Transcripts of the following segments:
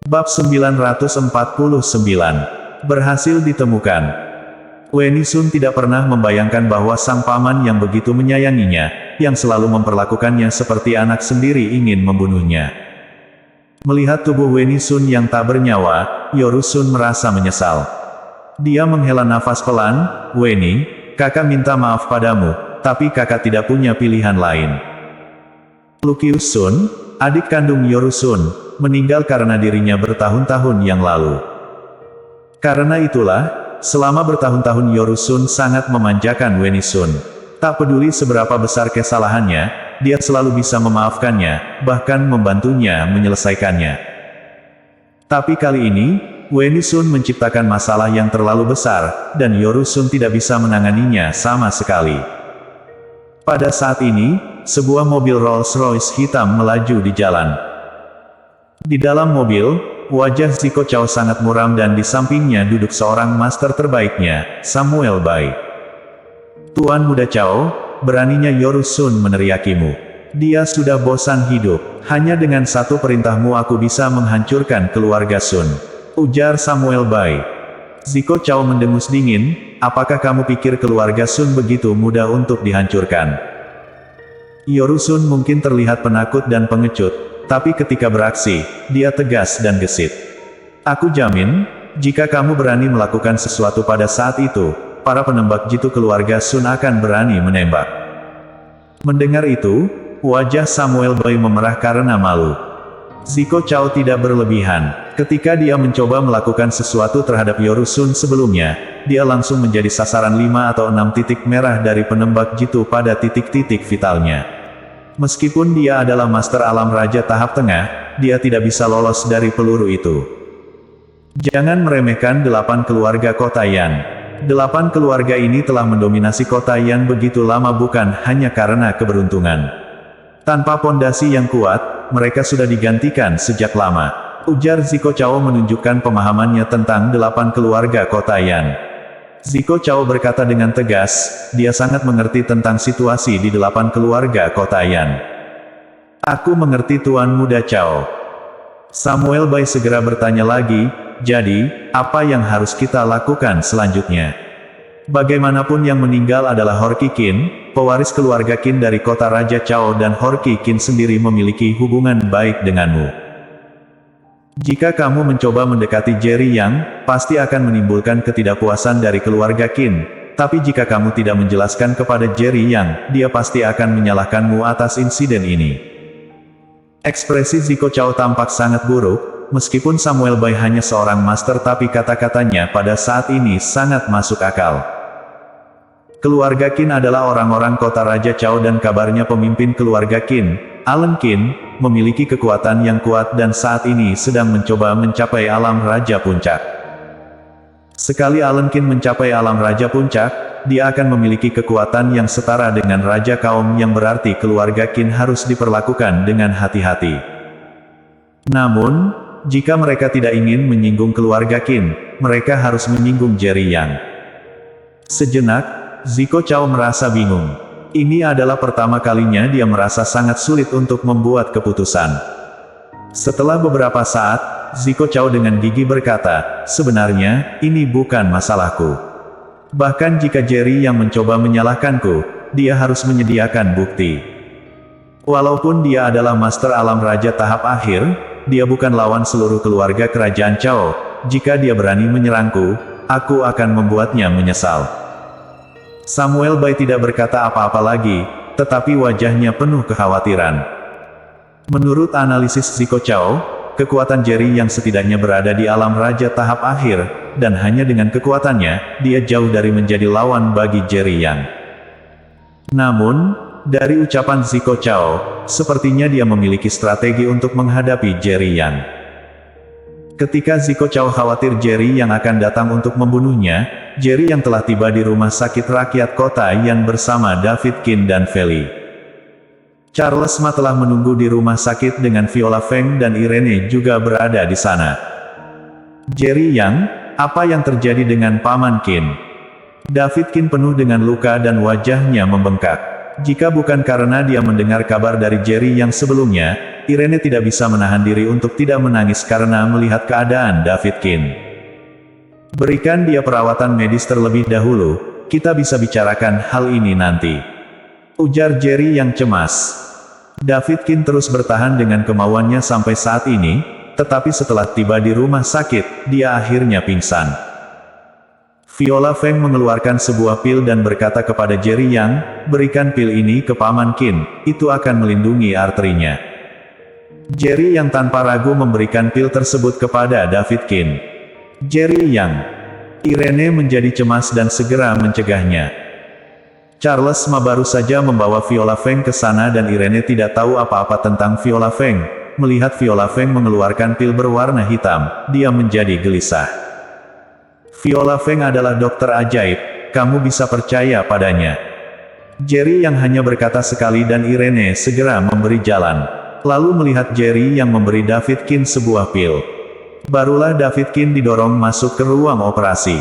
Bab 949. Berhasil ditemukan. Weni Sun tidak pernah membayangkan bahwa sang paman yang begitu menyayanginya, yang selalu memperlakukannya seperti anak sendiri ingin membunuhnya. Melihat tubuh Weni Sun yang tak bernyawa, Yoru Sun merasa menyesal. Dia menghela nafas pelan, "Weni, kakak minta maaf padamu, tapi kakak tidak punya pilihan lain." Lukius Sun, adik kandung Yoru Sun, meninggal karena dirinya bertahun-tahun yang lalu. Karena itulah, selama bertahun-tahun Yoru Sun sangat memanjakan Weni Sun. Tak peduli seberapa besar kesalahannya, dia selalu bisa memaafkannya, bahkan membantunya menyelesaikannya. Tapi kali ini, Weni Sun menciptakan masalah yang terlalu besar, dan Yoru Sun tidak bisa menanganinya sama sekali. Pada saat ini, sebuah mobil Rolls-Royce hitam melaju di jalan. Di dalam mobil, wajah Zico Chao sangat muram dan di sampingnya duduk seorang master terbaiknya, Samuel Bai. "Tuan Muda Chao, beraninya Yoru Sun meneriakimu. Dia sudah bosan hidup. Hanya dengan satu perintahmu aku bisa menghancurkan keluarga Sun," ujar Samuel Bai. Zico Chao mendengus dingin, "Apakah kamu pikir keluarga Sun begitu mudah untuk dihancurkan?" Yoru Sun mungkin terlihat penakut dan pengecut, tapi ketika beraksi, dia tegas dan gesit. "Aku jamin, jika kamu berani melakukan sesuatu pada saat itu, para penembak jitu keluarga Sun akan berani menembak." Mendengar itu, wajah Samuel Bai memerah karena malu. Zico Chao tidak berlebihan. Ketika dia mencoba melakukan sesuatu terhadap Yoru Sun sebelumnya, dia langsung menjadi sasaran 5 atau 6 titik merah dari penembak jitu pada titik-titik vitalnya. Meskipun dia adalah master alam raja tahap tengah, dia tidak bisa lolos dari peluru itu. Jangan meremehkan 8 keluarga kota Yan. 8 keluarga ini telah mendominasi kota Yan begitu lama bukan hanya karena keberuntungan. Tanpa pondasi yang kuat, mereka sudah digantikan sejak lama, ujar Zico Chao menunjukkan pemahamannya tentang 8 keluarga kota Yan. Zico Chao berkata dengan tegas, dia sangat mengerti tentang situasi di 8 keluarga kota Yan. "Aku mengerti Tuan Muda Chao." Samuel Bai segera bertanya lagi, "Jadi, apa yang harus kita lakukan selanjutnya?" "Bagaimanapun yang meninggal adalah Horki Qin, pewaris keluarga Qin dari kota Raja Chao dan Horki Qin sendiri memiliki hubungan baik denganmu. Jika kamu mencoba mendekati Jerry Yang, pasti akan menimbulkan ketidakpuasan dari keluarga Qin. Tapi jika kamu tidak menjelaskan kepada Jerry Yang, dia pasti akan menyalahkanmu atas insiden ini." Ekspresi Zico Chao tampak sangat buruk, meskipun Samuel Bai hanya seorang master tapi kata-katanya pada saat ini sangat masuk akal. Keluarga Qin adalah orang-orang kota Raja Chao dan kabarnya pemimpin keluarga Qin, Alan Qin, memiliki kekuatan yang kuat dan saat ini sedang mencoba mencapai alam Raja Puncak. Sekali Alan Qin mencapai alam Raja Puncak, dia akan memiliki kekuatan yang setara dengan Raja Kaum yang berarti keluarga Qin harus diperlakukan dengan hati-hati. Namun, jika mereka tidak ingin menyinggung keluarga Qin, mereka harus menyinggung Jerry Yang. Sejenak, Zico Chao merasa bingung. Ini adalah pertama kalinya dia merasa sangat sulit untuk membuat keputusan. Setelah beberapa saat, Zico Chao dengan gigi berkata, "Sebenarnya, ini bukan masalahku. Bahkan jika Jerry yang mencoba menyalahkanku, dia harus menyediakan bukti. Walaupun dia adalah master alam raja tahap akhir, dia bukan lawan seluruh keluarga kerajaan Chao. Jika dia berani menyerangku, aku akan membuatnya menyesal." Samuel Bai tidak berkata apa-apa lagi, tetapi wajahnya penuh kekhawatiran. Menurut analisis Zico Chao, kekuatan Jerry yang setidaknya berada di alam raja tahap akhir, dan hanya dengan kekuatannya, dia jauh dari menjadi lawan bagi Jerry Yang. Namun, dari ucapan Zico Chao, sepertinya dia memiliki strategi untuk menghadapi Jerry Yang. Ketika Zico Chao khawatir Jerry yang akan datang untuk membunuhnya, Jerry yang telah tiba di rumah sakit rakyat kota Yan bersama David Qin dan Feli. Charles Ma telah menunggu di rumah sakit dengan Viola Feng dan Irene juga berada di sana. "Jerry Yang, apa yang terjadi dengan Paman Qin?" David Qin penuh dengan luka dan wajahnya membengkak. Jika bukan karena dia mendengar kabar dari Jerry yang sebelumnya, Irene tidak bisa menahan diri untuk tidak menangis karena melihat keadaan Davidkin. Berikan dia perawatan medis terlebih dahulu, kita bisa bicarakan hal ini nanti. Ujar Jerry yang cemas. Davidkin terus bertahan dengan kemauannya sampai saat ini, tetapi setelah tiba di rumah sakit, dia akhirnya pingsan. Viola Feng mengeluarkan sebuah pil dan berkata kepada Jerry Yang, berikan pil ini ke Paman Qin, itu akan melindungi arterinya. Jerry Yang tanpa ragu memberikan pil tersebut kepada Davidkin. Jerry Yang. Irene menjadi cemas dan segera mencegahnya. Charles Ma baru saja membawa Viola Feng ke sana dan Irene tidak tahu apa-apa tentang Viola Feng. Melihat Viola Feng mengeluarkan pil berwarna hitam, dia menjadi gelisah. Viola Feng adalah dokter ajaib, kamu bisa percaya padanya. Jerry Yang hanya berkata sekali dan Irene segera memberi jalan. Lalu melihat Jerry Yang memberi Davidkin sebuah pil. Barulah Davidkin didorong masuk ke ruang operasi.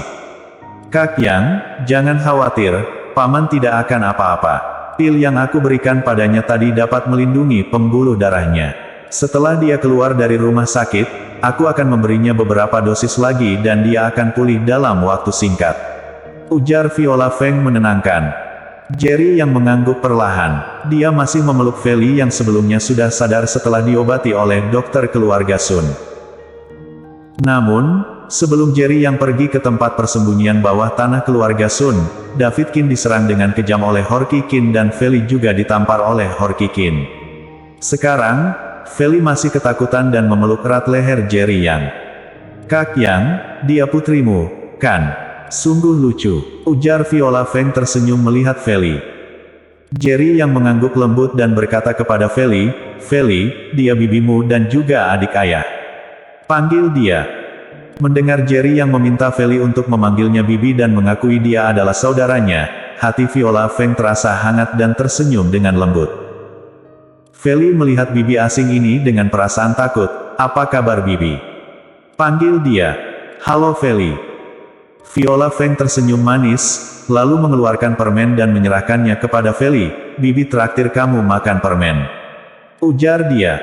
Kak Yang, jangan khawatir, Paman tidak akan apa-apa. Pil yang aku berikan padanya tadi dapat melindungi pembuluh darahnya. Setelah dia keluar dari rumah sakit, aku akan memberinya beberapa dosis lagi dan dia akan pulih dalam waktu singkat. Ujar Viola Feng menenangkan. Jerry Yang mengangguk perlahan. Dia masih memeluk Feli yang sebelumnya sudah sadar setelah diobati oleh dokter keluarga Sun. Namun, sebelum Jerry Yang pergi ke tempat persembunyian bawah tanah keluarga Sun, Davidkin diserang dengan kejam oleh Horky Qin dan Feli juga ditampar oleh Horky Qin. Sekarang, Feli masih ketakutan dan memeluk erat leher Jerry Yang. Kak Yang, dia putrimu, kan? Sungguh lucu, ujar Viola Feng tersenyum melihat Feli. Jerry Yang mengangguk lembut dan berkata kepada Feli, Feli, dia bibimu dan juga adik ayah. Panggil dia. Mendengar Jerry Yang meminta Feli untuk memanggilnya bibi dan mengakui dia adalah saudaranya, hati Viola Feng terasa hangat dan tersenyum dengan lembut. Feli melihat bibi asing ini dengan perasaan takut. Apa kabar bibi? Panggil dia. Halo Feli. Viola Feng tersenyum manis, lalu mengeluarkan permen dan menyerahkannya kepada Feli. Bibi traktir kamu makan permen. Ujar dia.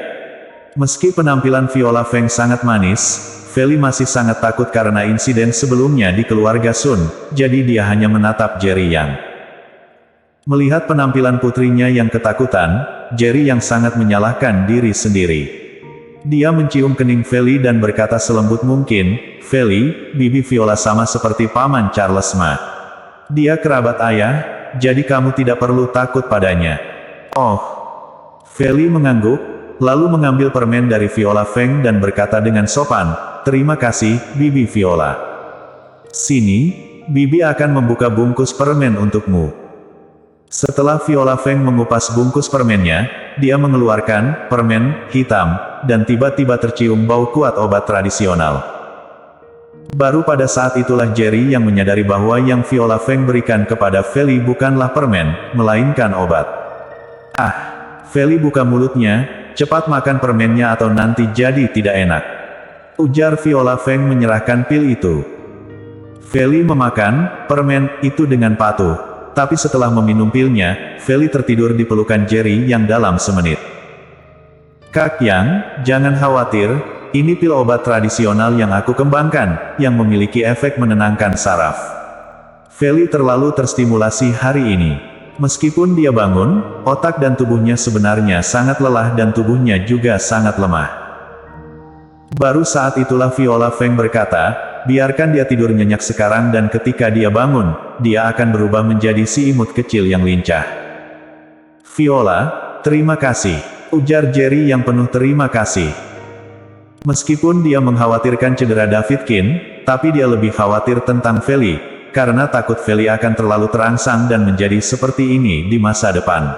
Meski penampilan Viola Feng sangat manis, Feli masih sangat takut karena insiden sebelumnya di keluarga Sun, jadi dia hanya menatap Jerry Yang. Melihat penampilan putrinya yang ketakutan, Jerry Yang sangat menyalahkan diri sendiri. Dia mencium kening Feli dan berkata selembut mungkin, Feli, bibi Viola sama seperti Paman Charles Ma. Dia kerabat ayah, jadi kamu tidak perlu takut padanya. Oh. Feli mengangguk, lalu mengambil permen dari Viola Feng dan berkata dengan sopan, terima kasih, bibi Viola. Sini, bibi akan membuka bungkus permen untukmu. Setelah Viola Feng mengupas bungkus permennya, dia mengeluarkan permen hitam, dan tiba-tiba tercium bau kuat obat tradisional. Baru pada saat itulah Jerry Yang menyadari bahwa yang Viola Feng berikan kepada Feli bukanlah permen, melainkan obat. Ah, Feli buka mulutnya, cepat makan permennya atau nanti jadi tidak enak. Ujar Viola Feng menyerahkan pil itu. Feli memakan permen itu dengan patuh. Tapi setelah meminum pilnya, Feli tertidur di pelukan Jerry Yang dalam semenit. Kak Yang, jangan khawatir, ini pil obat tradisional yang aku kembangkan, yang memiliki efek menenangkan saraf. Feli terlalu terstimulasi hari ini. Meskipun dia bangun, otak dan tubuhnya sebenarnya sangat lelah dan tubuhnya juga sangat lemah. Baru saat itulah Viola Feng berkata, biarkan dia tidur nyenyak sekarang dan ketika dia bangun, dia akan berubah menjadi si imut kecil yang lincah. Viola, terima kasih, ujar Jerry Yang penuh terima kasih. Meskipun dia mengkhawatirkan cedera Davidkin, tapi dia lebih khawatir tentang Feli, karena takut Feli akan terlalu terangsang dan menjadi seperti ini di masa depan.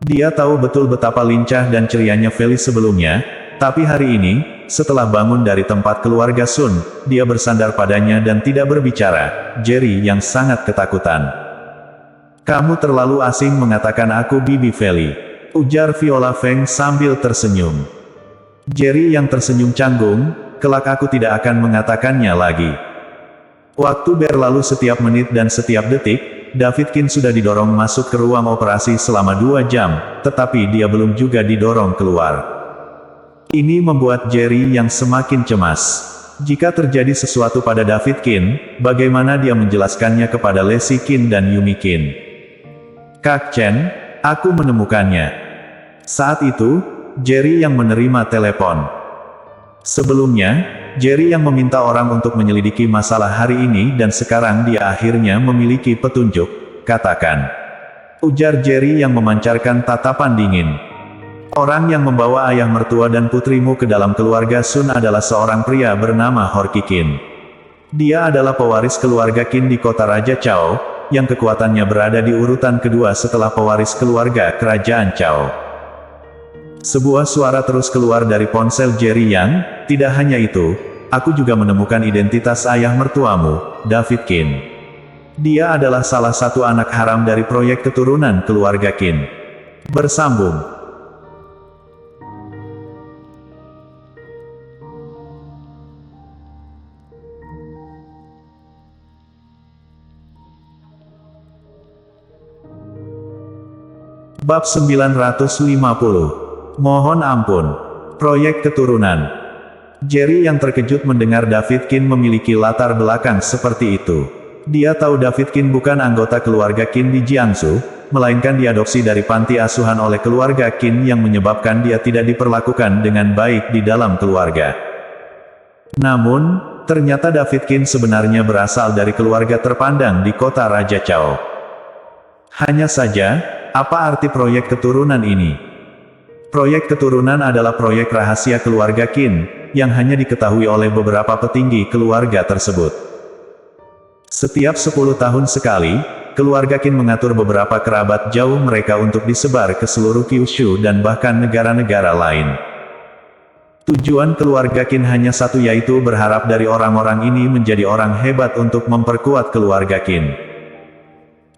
Dia tahu betul betapa lincah dan cerianya Feli sebelumnya, tapi hari ini, setelah bangun dari tempat keluarga Sun, dia bersandar padanya dan tidak berbicara. Jerry Yang sangat ketakutan. Kamu terlalu asing mengatakan aku bibi Feli, ujar Viola Feng sambil tersenyum. Jerry Yang tersenyum canggung, kelak aku tidak akan mengatakannya lagi. Waktu berlalu setiap menit dan setiap detik, David Kin sudah didorong masuk ke ruang operasi selama 2 jam, tetapi dia belum juga didorong keluar. Ini membuat Jerry yang semakin cemas. Jika terjadi sesuatu pada David Kin, bagaimana dia menjelaskannya kepada Leslie Kin dan Yumi Kin? Kak Chen, aku menemukannya. Saat itu, Jerry yang menerima telepon. Sebelumnya, Jerry yang meminta orang untuk menyelidiki masalah hari ini dan sekarang dia akhirnya memiliki petunjuk, katakan. Ujar Jerry yang memancarkan tatapan dingin. Orang yang membawa ayah mertua dan putrimu ke dalam keluarga Sun adalah seorang pria bernama Horky Kin. Dia adalah pewaris keluarga Qin di kota Raja Chao, yang kekuatannya berada di urutan kedua setelah pewaris keluarga kerajaan Chao. Sebuah suara terus keluar dari ponsel Jerry yang, tidak hanya itu, aku juga menemukan identitas ayah mertuamu, David Kin. Dia adalah salah satu anak haram dari proyek keturunan keluarga Qin. Bersambung. Bab 950. Mohon ampun. Proyek keturunan. Jerry yang terkejut mendengar David Kin memiliki latar belakang seperti itu. Dia tahu David Kin bukan anggota keluarga Qin di Jiangsu, melainkan diadopsi dari panti asuhan oleh keluarga Qin yang menyebabkan dia tidak diperlakukan dengan baik di dalam keluarga. Namun, ternyata David Kin sebenarnya berasal dari keluarga terpandang di kota Raja Chao. Hanya saja, apa arti proyek keturunan ini? Proyek keturunan adalah proyek rahasia keluarga Qin, yang hanya diketahui oleh beberapa petinggi keluarga tersebut. Setiap 10 tahun sekali, keluarga Qin mengatur beberapa kerabat jauh mereka untuk disebar ke seluruh Kyushu dan bahkan negara-negara lain. Tujuan keluarga Qin hanya satu, yaitu berharap dari orang-orang ini menjadi orang hebat untuk memperkuat keluarga Qin.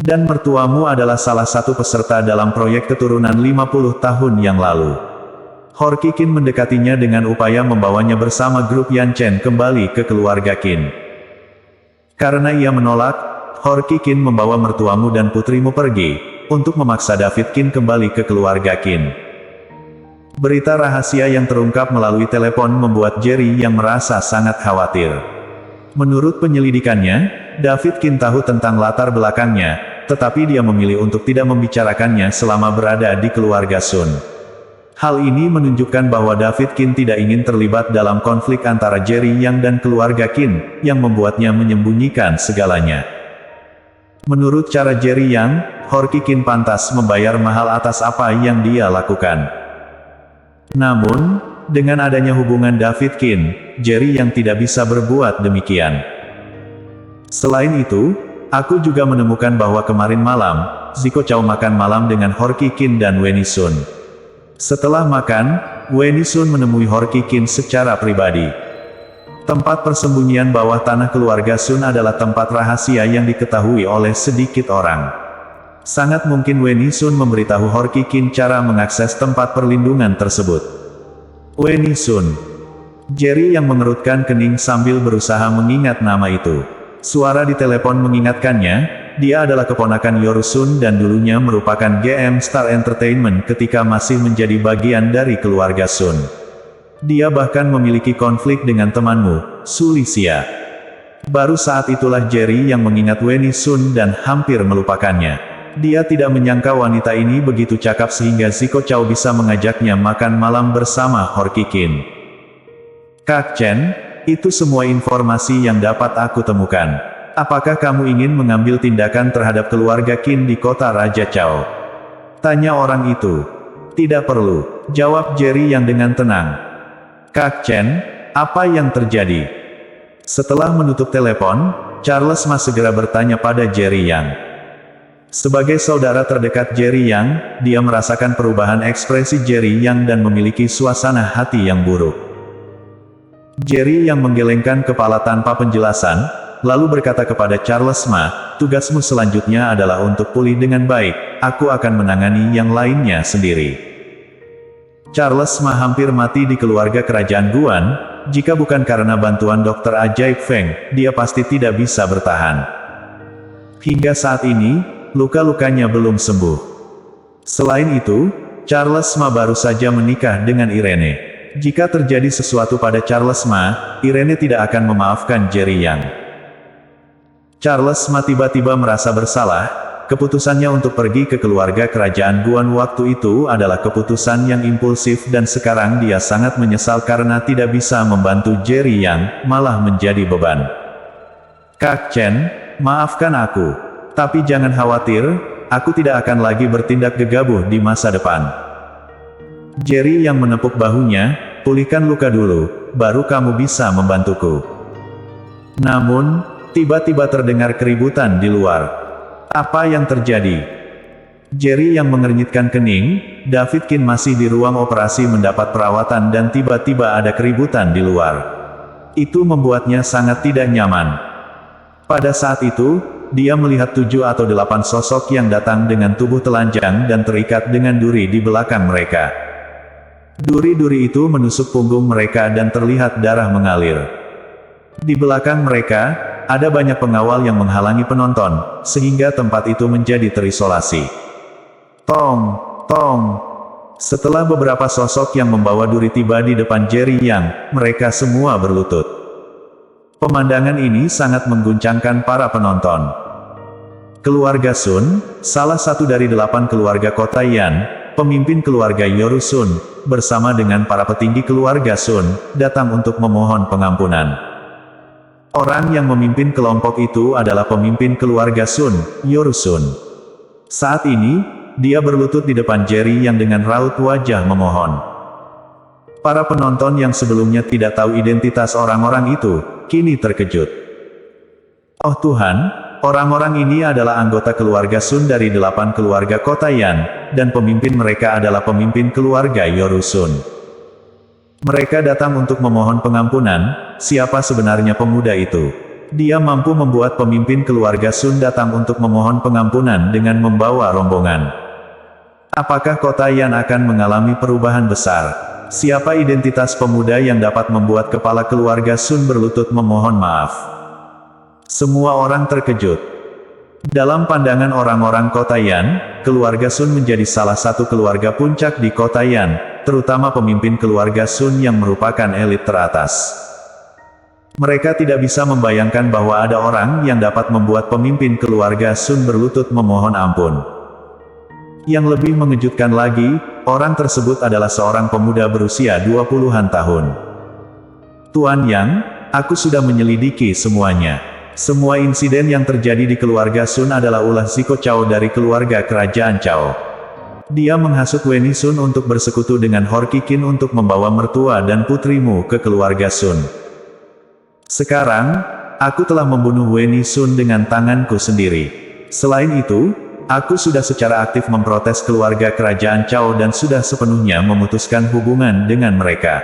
Dan mertuamu adalah salah satu peserta dalam proyek keturunan 50 tahun yang lalu. Horky Kin mendekatinya dengan upaya membawanya bersama grup Yan Chen kembali ke keluarga Qin. Karena ia menolak, Horky Kin membawa mertuamu dan putrimu pergi, untuk memaksa David Kin kembali ke keluarga Qin. Berita rahasia yang terungkap melalui telepon membuat Jerry yang merasa sangat khawatir. Menurut penyelidikannya, David Kin tahu tentang latar belakangnya, tetapi dia memilih untuk tidak membicarakannya selama berada di keluarga Sun. Hal ini menunjukkan bahwa David Kin tidak ingin terlibat dalam konflik antara Jerry Yang dan keluarga Qin, yang membuatnya menyembunyikan segalanya. Menurut cara Jerry Yang, Horky Kin pantas membayar mahal atas apa yang dia lakukan. Namun, dengan adanya hubungan David Kin, Jerry Yang tidak bisa berbuat demikian. Selain itu, aku juga menemukan bahwa kemarin malam, Ziko Chao makan malam dengan Horky Kin dan Weni Sun. Setelah makan, Weni Sun menemui Horky Kin secara pribadi. Tempat persembunyian bawah tanah keluarga Sun adalah tempat rahasia yang diketahui oleh sedikit orang. Sangat mungkin Weni Sun memberitahu Horky Kin cara mengakses tempat perlindungan tersebut. Weni Sun. Jerry yang mengerutkan kening sambil berusaha mengingat nama itu. Suara di telepon mengingatkannya, dia adalah keponakan Yoru Sun dan dulunya merupakan GM Star Entertainment ketika masih menjadi bagian dari keluarga Sun. Dia bahkan memiliki konflik dengan temanmu, Sulisia. Baru saat itulah Jerry yang mengingat Weni Sun dan hampir melupakannya. Dia tidak menyangka wanita ini begitu cakap sehingga Ziko Chao bisa mengajaknya makan malam bersama Horky Kin. Kak Chen, itu semua informasi yang dapat aku temukan. Apakah kamu ingin mengambil tindakan terhadap keluarga Qin di kota Raja Chao? Tanya orang itu. Tidak perlu, jawab Jerry yang dengan tenang. Kak Chen, apa yang terjadi? Setelah menutup telepon, Charles Ma segera bertanya pada Jerry Yang. Sebagai saudara terdekat Jerry Yang, dia merasakan perubahan ekspresi Jerry Yang dan memiliki suasana hati yang buruk. Jerry yang menggelengkan kepala tanpa penjelasan, lalu berkata kepada Charles Ma, tugasmu selanjutnya adalah untuk pulih dengan baik, aku akan menangani yang lainnya sendiri. Charles Ma hampir mati di keluarga kerajaan Guan, jika bukan karena bantuan dokter ajaib Feng, dia pasti tidak bisa bertahan. Hingga saat ini, luka-lukanya belum sembuh. Selain itu, Charles Ma baru saja menikah dengan Irene. Jika terjadi sesuatu pada Charles Ma, Irene tidak akan memaafkan Jerry Yang. Charles Ma tiba-tiba merasa bersalah. Keputusannya untuk pergi ke keluarga kerajaan Guan waktu itu adalah keputusan yang impulsif dan sekarang dia sangat menyesal karena tidak bisa membantu Jerry Yang, malah menjadi beban. Kak Chen, maafkan aku. Tapi jangan khawatir, aku tidak akan lagi bertindak gegabah di masa depan. Jerry yang menepuk bahunya, pulihkan luka dulu, baru kamu bisa membantuku. Namun, tiba-tiba terdengar keributan di luar. Apa yang terjadi? Jerry yang mengernyitkan kening, David Qin masih di ruang operasi mendapat perawatan dan tiba-tiba ada keributan di luar. Itu membuatnya sangat tidak nyaman. Pada saat itu, dia melihat 7 atau 8 sosok yang datang dengan tubuh telanjang dan terikat dengan duri di belakang mereka. Duri-duri itu menusuk punggung mereka dan terlihat darah mengalir. Di belakang mereka, ada banyak pengawal yang menghalangi penonton, sehingga tempat itu menjadi terisolasi. Tong, tong. Setelah beberapa sosok yang membawa duri tiba di depan Jerry Yang, mereka semua berlutut. Pemandangan ini sangat mengguncangkan para penonton. Keluarga Sun, salah satu dari 8 keluarga kota Yan, pemimpin keluarga Yorusun, bersama dengan para petinggi keluarga Sun, datang untuk memohon pengampunan. Orang yang memimpin kelompok itu adalah pemimpin keluarga Sun, Yorusun. Saat ini, dia berlutut di depan Jerry yang dengan raut wajah memohon. Para penonton yang sebelumnya tidak tahu identitas orang-orang itu, kini terkejut. Oh Tuhan, orang-orang ini adalah anggota keluarga Sun dari 8 keluarga kota Yan, dan pemimpin mereka adalah pemimpin keluarga Yorusun. Mereka datang untuk memohon pengampunan. Siapa sebenarnya pemuda itu? Dia mampu membuat pemimpin keluarga Sun datang untuk memohon pengampunan dengan membawa rombongan. Apakah kota Yan akan mengalami perubahan besar? Siapa identitas pemuda yang dapat membuat kepala keluarga Sun berlutut memohon maaf? Semua orang terkejut. Dalam pandangan orang-orang kota Yan, keluarga Sun menjadi salah satu keluarga puncak di kota Yan, terutama pemimpin keluarga Sun yang merupakan elit teratas. Mereka tidak bisa membayangkan bahwa ada orang yang dapat membuat pemimpin keluarga Sun berlutut memohon ampun. Yang lebih mengejutkan lagi, orang tersebut adalah seorang pemuda berusia 20-an tahun. Tuan Yang, aku sudah menyelidiki semuanya. Semua insiden yang terjadi di keluarga Sun adalah ulah Ziko Chao dari keluarga kerajaan Chao. Dia menghasut Weni Sun untuk bersekutu dengan Horki Qin untuk membawa mertua dan putrimu ke keluarga Sun. Sekarang, aku telah membunuh Weni Sun dengan tanganku sendiri. Selain itu, aku sudah secara aktif memprotes keluarga kerajaan Chao dan sudah sepenuhnya memutuskan hubungan dengan mereka.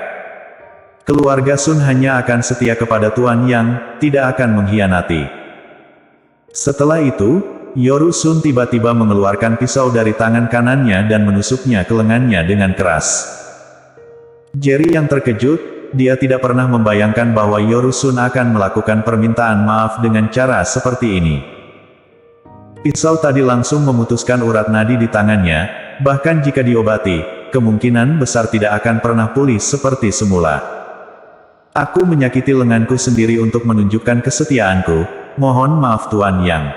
Keluarga Sun hanya akan setia kepada Tuan Yang, tidak akan mengkhianati. Setelah itu, Yorusun tiba-tiba mengeluarkan pisau dari tangan kanannya dan menusuknya ke lengannya dengan keras. Jerry yang terkejut, dia tidak pernah membayangkan bahwa Yorusun akan melakukan permintaan maaf dengan cara seperti ini. Pisau tadi langsung memutuskan urat nadi di tangannya, bahkan jika diobati, kemungkinan besar tidak akan pernah pulih seperti semula. Aku menyakiti lenganku sendiri untuk menunjukkan kesetiaanku, mohon maaf Tuan Yang.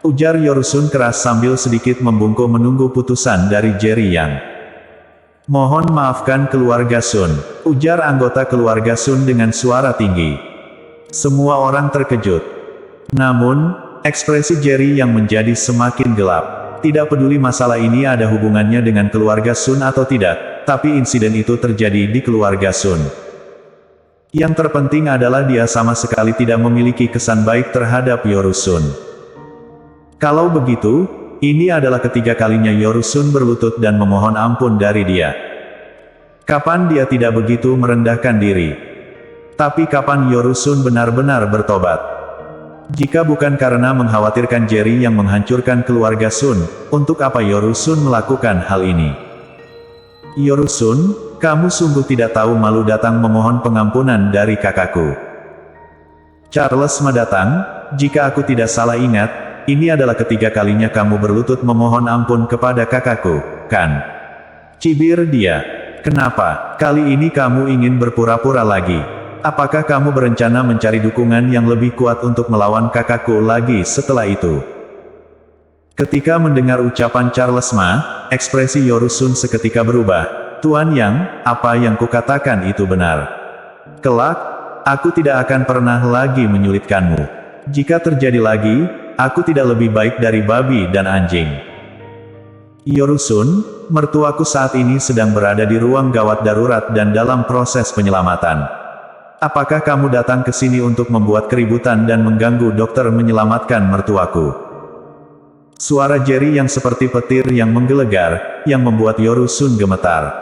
Ujar Yorusun keras sambil sedikit membungkuk menunggu putusan dari Jerry Yang. Mohon maafkan keluarga Sun, ujar anggota keluarga Sun dengan suara tinggi. Semua orang terkejut. Namun, ekspresi Jerry yang menjadi semakin gelap. Tidak peduli masalah ini ada hubungannya dengan keluarga Sun atau tidak, tapi insiden itu terjadi di keluarga Sun. Yang terpenting adalah dia sama sekali tidak memiliki kesan baik terhadap Yorusun. Kalau begitu, ini adalah ketiga kalinya Yorusun berlutut dan memohon ampun dari dia. Kapan dia tidak begitu merendahkan diri? Tapi kapan Yorusun benar-benar bertobat? Jika bukan karena mengkhawatirkan Jerry yang menghancurkan keluarga Sun, untuk apa Yorusun melakukan hal ini? Yorusun, kamu sungguh tidak tahu malu datang memohon pengampunan dari kakakku. Charles Ma datang, jika aku tidak salah ingat, ini adalah ketiga kalinya kamu berlutut memohon ampun kepada kakakku, kan? Cibir dia. Kenapa, kali ini kamu ingin berpura-pura lagi? Apakah kamu berencana mencari dukungan yang lebih kuat untuk melawan kakakku lagi setelah itu? Ketika mendengar ucapan Charles Ma, ekspresi Yorusun seketika berubah. Tuan Yang, apa yang kukatakan itu benar. Kelak, aku tidak akan pernah lagi menyulitkanmu. Jika terjadi lagi, aku tidak lebih baik dari babi dan anjing. Yorusun, mertuaku saat ini sedang berada di ruang gawat darurat dan dalam proses penyelamatan. Apakah kamu datang ke sini untuk membuat keributan dan mengganggu dokter menyelamatkan mertuaku? Suara Jerry yang seperti petir yang menggelegar, yang membuat Yorusun gemetar.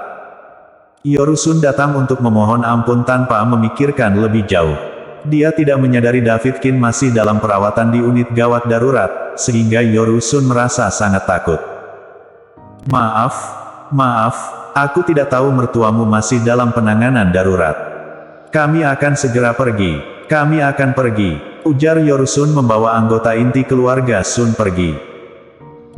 Yorusun datang untuk memohon ampun tanpa memikirkan lebih jauh. Dia tidak menyadari David Kin masih dalam perawatan di unit gawat darurat, sehingga Yorusun merasa sangat takut. Maaf, aku tidak tahu mertuamu masih dalam penanganan darurat. Kami akan segera pergi, ujar Yorusun membawa anggota inti keluarga Sun pergi.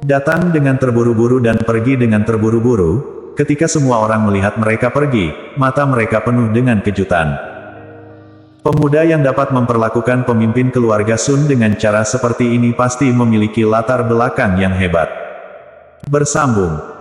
Datang dengan terburu-buru dan pergi dengan terburu-buru. Ketika semua orang melihat mereka pergi, mata mereka penuh dengan kejutan. Pemuda yang dapat memperlakukan pemimpin keluarga Sun dengan cara seperti ini pasti memiliki latar belakang yang hebat. Bersambung.